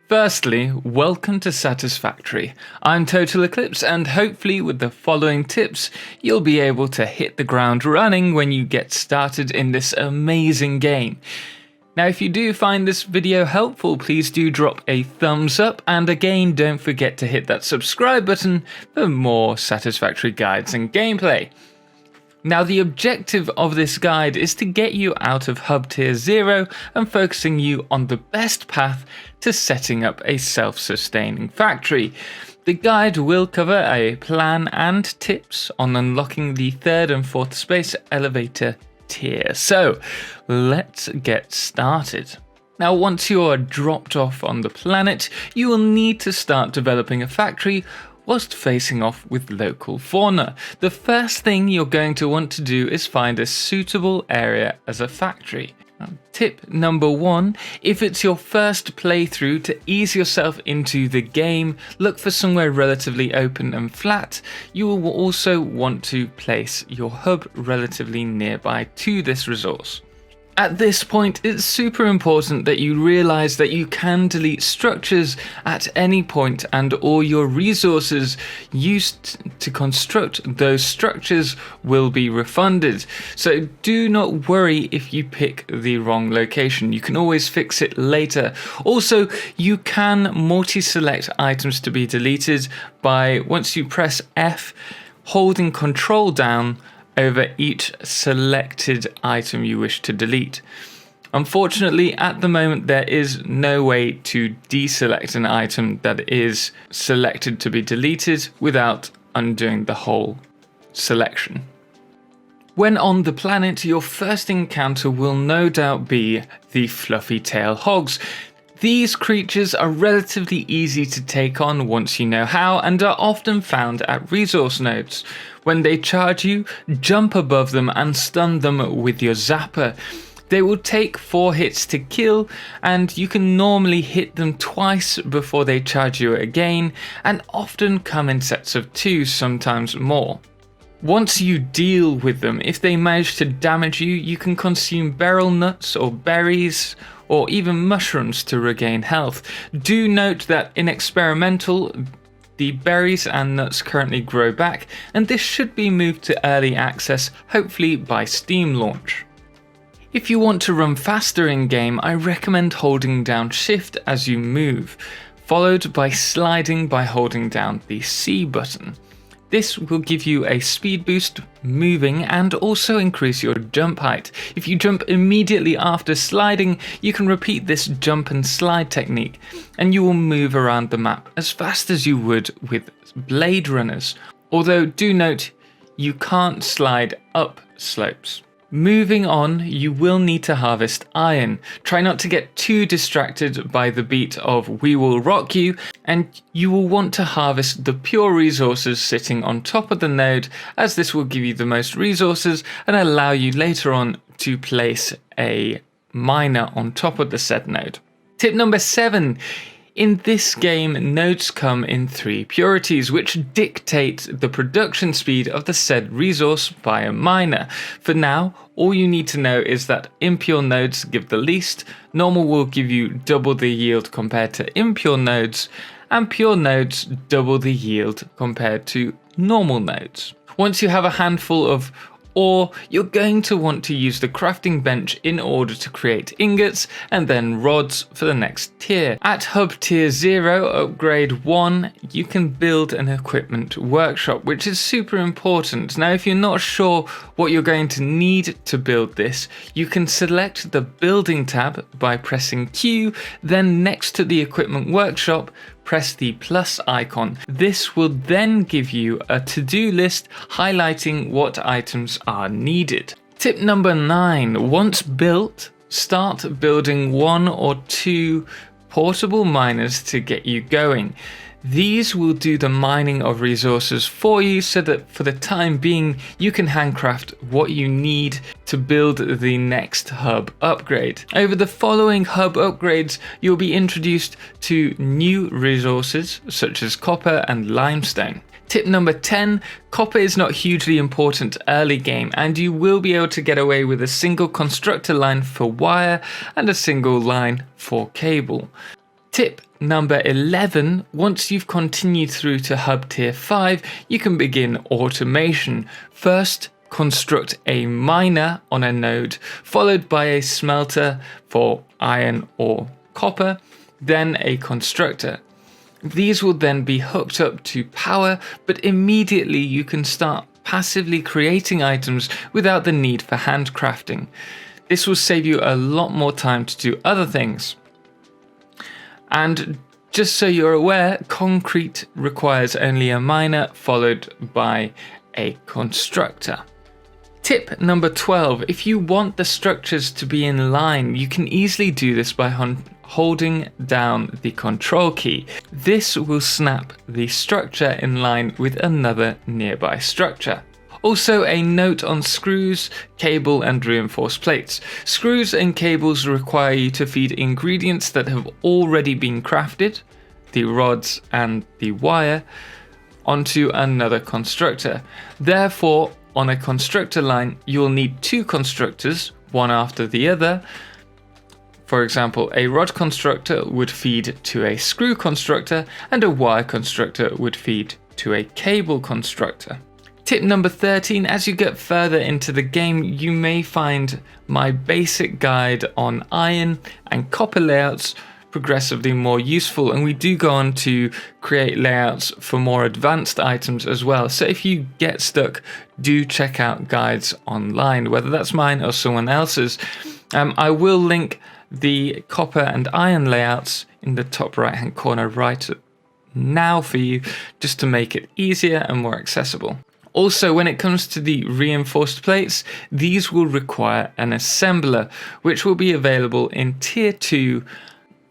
Firstly, welcome to Satisfactory. I'm TotalXclipse, and hopefully with the following tips, you'll be able to hit the ground running when you get started in this amazing game. Now, if you do find this video helpful, please do drop a thumbs up, and again, don't forget to hit that subscribe button for more Satisfactory guides and gameplay. Now, the objective of this guide is to get you out of hub tier 0 and focusing you on the best path to setting up a self-sustaining factory. The guide will cover a plan and tips on unlocking the 3rd and 4th space elevator tier. So let's get started. Now, once you are dropped off on the planet, you will need to start developing a factory whilst facing off with local fauna. The first thing you're going to want to do is find a suitable area as a factory. Tip number 1, if it's your first playthrough, to ease yourself into the game, look for somewhere relatively open and flat. You will also want to place your hub relatively nearby to this resource. At this point, it's super important that you realize that you can delete structures at any point, and all your resources used to construct those structures will be refunded. So do not worry if you pick the wrong location. You can always fix it later. Also, you can multi-select items to be deleted by, once you press F, holding Control down over each selected item you wish to delete. Unfortunately, at the moment, there is no way to deselect an item that is selected to be deleted without undoing the whole selection. When on the planet, your first encounter will no doubt be the fluffy tail hogs. These creatures are relatively easy to take on once you know how, and are often found at resource nodes. When they charge you, jump above them and stun them with your zapper. They will take 4 hits to kill, and you can normally hit them twice before they charge you again, and often come in sets of 2, sometimes more. Once you deal with them, if they manage to damage you, you can consume beryl nuts or berries, or even mushrooms to regain health. Do note that in experimental, the berries and nuts currently grow back, and this should be moved to early access, hopefully by Steam launch. If you want to run faster in game, I recommend holding down Shift as you move, followed by sliding by holding down the C button. This will give you a speed boost moving and also increase your jump height. If you jump immediately after sliding, you can repeat this jump and slide technique, and you will move around the map as fast as you would with Blade Runners. Although do note, you can't slide up slopes. Moving on, you will need to harvest iron. Try not to get too distracted by the beat of "We Will Rock You", and you will want to harvest the pure resources sitting on top of the node, as this will give you the most resources and allow you later on to place a miner on top of the said node. Tip number 7. In this game, nodes come in 3 purities, which dictate the production speed of the said resource by a miner. For now, all you need to know is that impure nodes give the least, normal will give you double the yield compared to impure nodes, and pure nodes double the yield compared to normal nodes. Once you have a handful of ore, you're going to want to use the crafting bench in order to create ingots and then rods for the next tier. At hub tier 0, upgrade 1, you can build an equipment workshop, which is super important. Now, if you're not sure what you're going to need to build this, you can select the building tab by pressing Q, then next to the equipment workshop, press the plus icon. This will then give you a to-do list highlighting what items are needed. Tip number 9, once built, start building 1 or 2 portable miners to get you going. These will do the mining of resources for you so that for the time being you can handcraft what you need to build the next hub upgrade. Over the following hub upgrades, you'll be introduced to new resources such as copper and limestone. Tip number 10, copper is not hugely important early game, and you will be able to get away with a single constructor line for wire and a single line for cable. Tip number 11, once you've continued through to hub tier 5, you can begin automation. First, construct a miner on a node, followed by a smelter for iron or copper, then a constructor. These will then be hooked up to power, but immediately you can start passively creating items without the need for handcrafting. This will save you a lot more time to do other things. And just so you're aware, concrete requires only a miner followed by a constructor. Tip number 12, if you want the structures to be in line, you can easily do this by holding down the control key. This will snap the structure in line with another nearby structure. Also, a note on screws, cable and reinforced plates. Screws and cables require you to feed ingredients that have already been crafted, the rods and the wire, onto another constructor. Therefore, on a constructor line, you'll need 2 constructors, one after the other. For example, a rod constructor would feed to a screw constructor and a wire constructor would feed to a cable constructor. Tip number 13, as you get further into the game, you may find my basic guide on iron and copper layouts progressively more useful, and we do go on to create layouts for more advanced items as well. So if you get stuck, do check out guides online, whether that's mine or someone else's. I will link the copper and iron layouts in the top right hand corner right now for you, just to make it easier and more accessible. Also, when it comes to the reinforced plates, these will require an assembler, which will be available in tier 2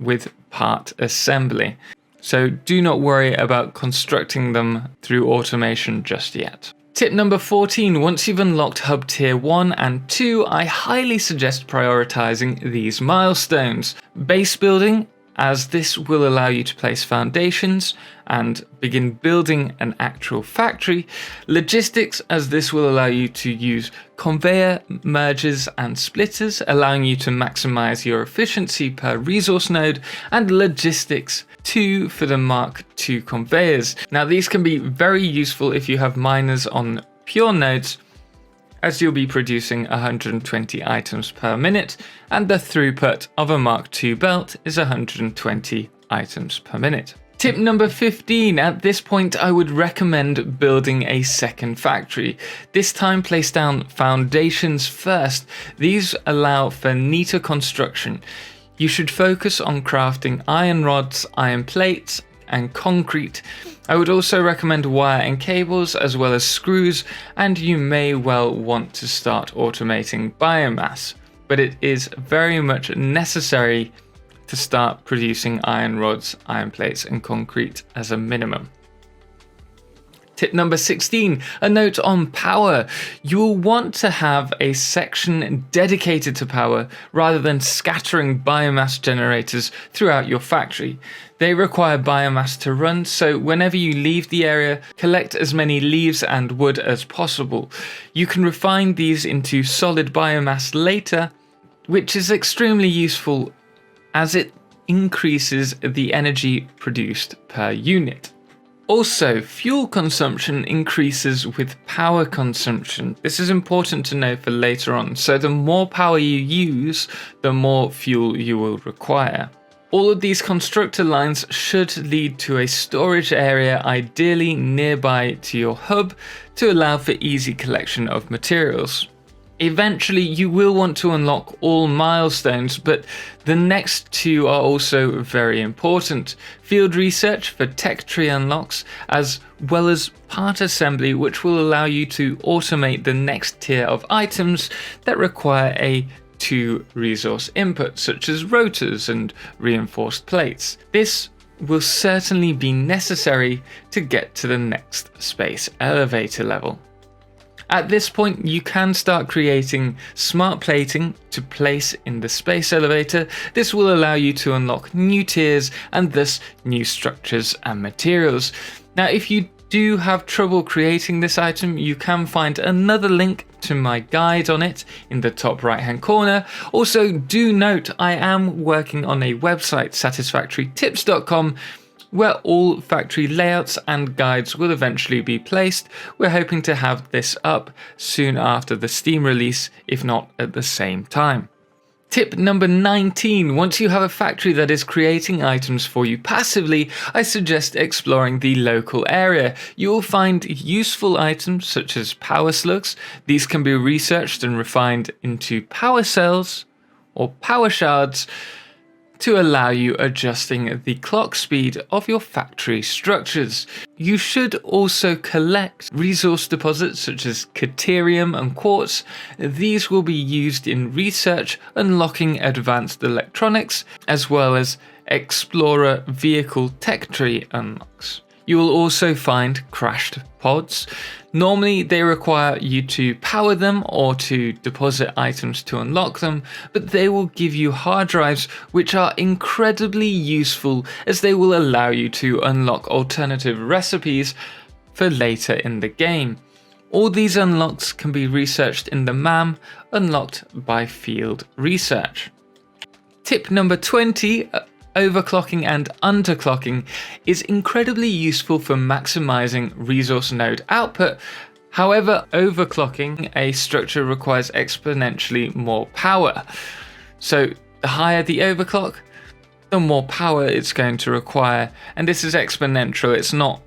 with part assembly. So do not worry about constructing them through automation just yet. Tip number 14, once you've unlocked hub tier 1 and 2, I highly suggest prioritizing these milestones. Base building, as this will allow you to place foundations and begin building an actual factory. Logistics, as this will allow you to use conveyor, mergers and splitters, allowing you to maximize your efficiency per resource node. And logistics 2 for the Mark II conveyors. Now these can be very useful if you have miners on pure nodes, as you'll be producing 120 items per minute, and the throughput of a Mark II belt is 120 items per minute. Tip number 15, at this point I would recommend building a second factory. This time place down foundations first. These allow for neater construction. You should focus on crafting iron rods, iron plates, and concrete. I would also recommend wire and cables as well as screws, and you may well want to start automating biomass, but it is very much necessary to start producing iron rods, iron plates and concrete as a minimum. Tip number 16, a note on power. You will want to have a section dedicated to power rather than scattering biomass generators throughout your factory. They require biomass to run, so whenever you leave the area, collect as many leaves and wood as possible. You can refine these into solid biomass later, which is extremely useful as it increases the energy produced per unit. Also, fuel consumption increases with power consumption. This is important to know for later on. So the more power you use, the more fuel you will require. All of these constructor lines should lead to a storage area, ideally nearby to your hub, to allow for easy collection of materials. Eventually, you will want to unlock all milestones, but the next 2 are also very important. Field research for tech tree unlocks, as well as part assembly, which will allow you to automate the next tier of items that require a 2 resource input, such as rotors and reinforced plates. This will certainly be necessary to get to the next space elevator level. At this point, you can start creating smart plating to place in the space elevator. This will allow you to unlock new tiers and thus new structures and materials. Now, if you do have trouble creating this item, you can find another link to my guide on it in the top right hand corner. Also, do note I am working on a website, satisfactorytips.com, where all factory layouts and guides will eventually be placed. We're hoping to have this up soon after the Steam release, if not at the same time. Tip number 19. Once you have a factory that is creating items for you passively, I suggest exploring the local area. You will find useful items such as power slugs. These can be researched and refined into power cells or power shards to allow you adjusting the clock speed of your factory structures. You should also collect resource deposits such as caterium and quartz. These will be used in research, unlocking advanced electronics, as well as explorer vehicle tech tree unlocks. You will also find crashed pods. Normally they require you to power them or to deposit items to unlock them, but they will give you hard drives which are incredibly useful as they will allow you to unlock alternative recipes for later in the game. All these unlocks can be researched in the MAM, unlocked by field research. Tip number 20. Overclocking and underclocking is incredibly useful for maximizing resource node output. However, overclocking a structure requires exponentially more power. So the higher the overclock, the more power it's going to require, and this is exponential, it's not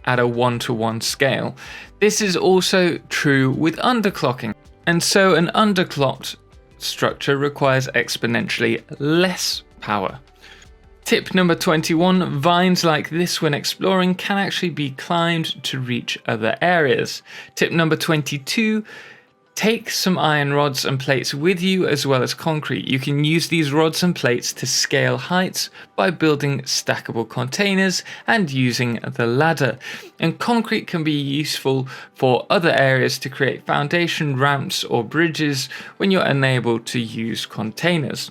at a 1-to-1 scale. This is also true with underclocking, and so an underclocked structure requires exponentially less power. Tip number 21, vines like this when exploring can actually be climbed to reach other areas. Tip number 22, take some iron rods and plates with you as well as concrete. You can use these rods and plates to scale heights by building stackable containers and using the ladder. And concrete can be useful for other areas to create foundation ramps or bridges when you're unable to use containers.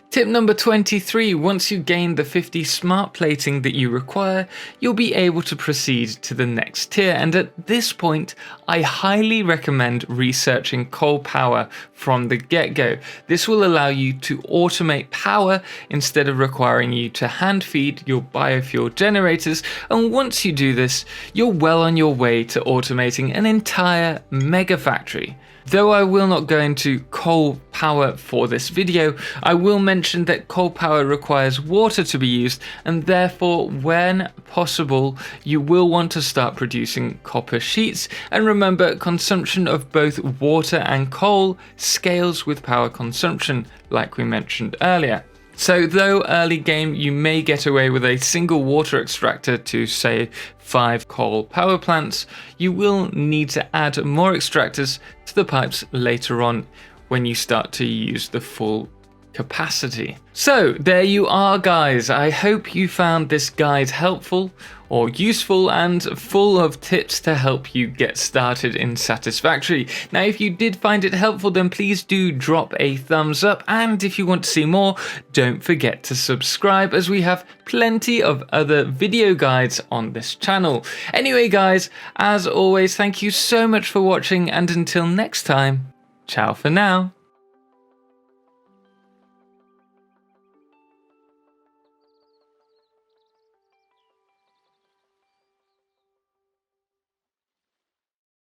Tip number 23, once you gain the 50 smart plating that you require, you'll be able to proceed to the next tier, and at this point, I highly recommend researching coal power from the get-go. This will allow you to automate power instead of requiring you to hand feed your biofuel generators, and once you do this, you're well on your way to automating an entire mega factory. Though I will not go into coal power for this video, I will mention that coal power requires water to be used, and therefore when possible you will want to start producing copper sheets, and remember, consumption of both water and coal scales with power consumption like we mentioned earlier. So though early game you may get away with a single water extractor to say 5 coal power plants, you will need to add more extractors to the pipes later on when you start to use the full capacity. So there you are guys, I hope you found this guide helpful or useful and full of tips to help you get started in Satisfactory. Now if you did find it helpful then please do drop a thumbs up, and if you want to see more don't forget to subscribe as we have plenty of other video guides on this channel. Anyway guys, as always thank you so much for watching, and until next time, ciao for now.